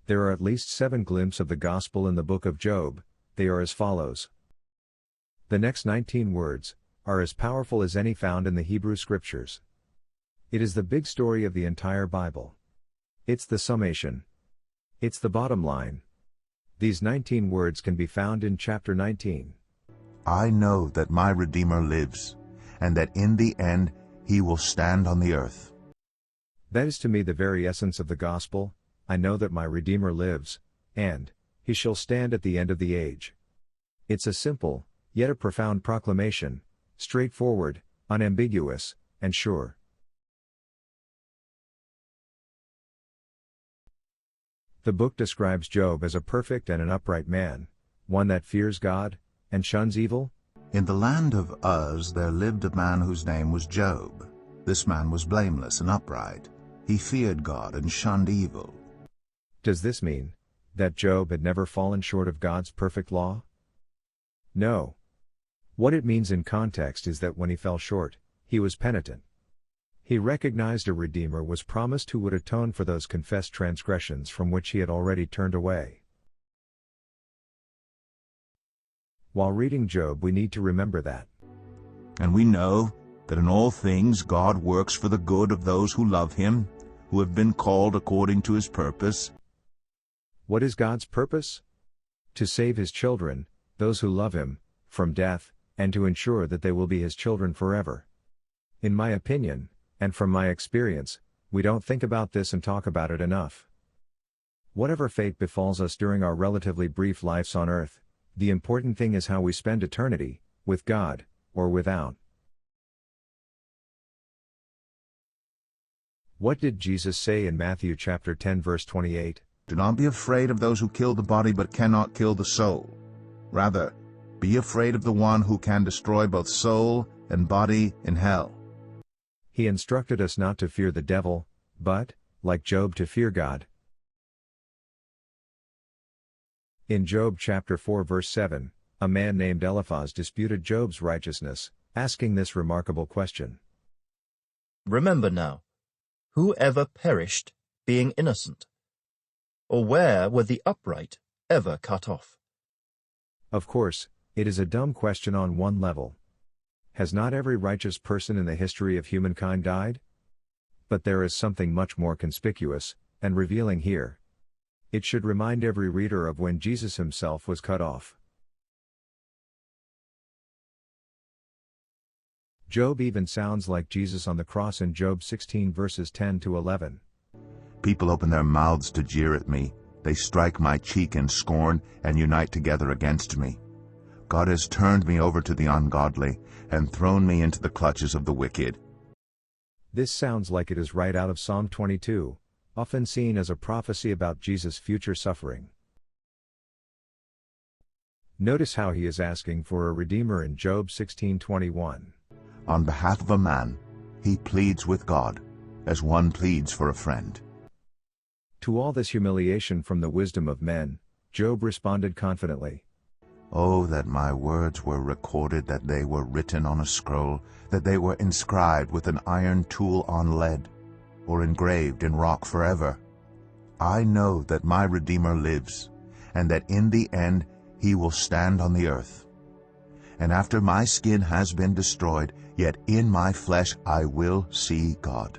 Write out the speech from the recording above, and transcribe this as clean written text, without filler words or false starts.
There are at least 7 glimpses of the gospel in the book of Job. They are as follows. The next 19 words are as powerful as any found in the Hebrew Scriptures. It is the big story of the entire Bible. It's the summation. It's the bottom line. These 19 words can be found in chapter 19. I know that my Redeemer lives, and that in the end he will stand on the earth. That is to me the very essence of the gospel. I know that my Redeemer lives, and he shall stand at the end of the age. It's a simple, yet a profound proclamation, straightforward, unambiguous, and sure. The book describes Job as a perfect and an upright man, one that fears God and shuns evil. In the land of Uz there lived a man whose name was Job. This man was blameless and upright. He feared God and shunned evil. Does this mean that Job had never fallen short of God's perfect law? No. What it means in context is that when he fell short, he was penitent. He recognized a Redeemer was promised who would atone for those confessed transgressions from which he had already turned away. While reading Job, we need to remember that. And we know that in all things God works for the good of those who love him, who have been called according to his purpose. What is God's purpose? To save his children, those who love him, from death, and to ensure that they will be his children forever. In my opinion, and from my experience, we don't think about this and talk about it enough. Whatever fate befalls us during our relatively brief lives on earth, the important thing is how we spend eternity, with God, or without. What did Jesus say in Matthew chapter 10 verse 28? Do not be afraid of those who kill the body but cannot kill the soul. Rather, be afraid of the one who can destroy both soul and body in hell. He instructed us not to fear the devil, but, like Job, to fear God. In Job chapter 4 verse 7, a man named Eliphaz disputed Job's righteousness, asking this remarkable question. Remember now, who ever perished being innocent? Or where were the upright ever cut off? Of course, it is a dumb question on one level. Has not every righteous person in the history of humankind died? But there is something much more conspicuous and revealing here. It should remind every reader of when Jesus himself was cut off. Job even sounds like Jesus on the cross in Job 16 verses 10 to 11. People open their mouths to jeer at me. They strike my cheek in scorn and unite together against me. God has turned me over to the ungodly and thrown me into the clutches of the wicked. This sounds like it is right out of Psalm 22, often seen as a prophecy about Jesus' future suffering. Notice how he is asking for a Redeemer in Job 16:21. On behalf of a man, he pleads with God, as one pleads for a friend. To all this humiliation from the wisdom of men, Job responded confidently. Oh, that my words were recorded, that they were written on a scroll, that they were inscribed with an iron tool on lead, or engraved in rock forever. I know that my Redeemer lives, and that in the end he will stand on the earth. And after my skin has been destroyed, yet in my flesh I will see God.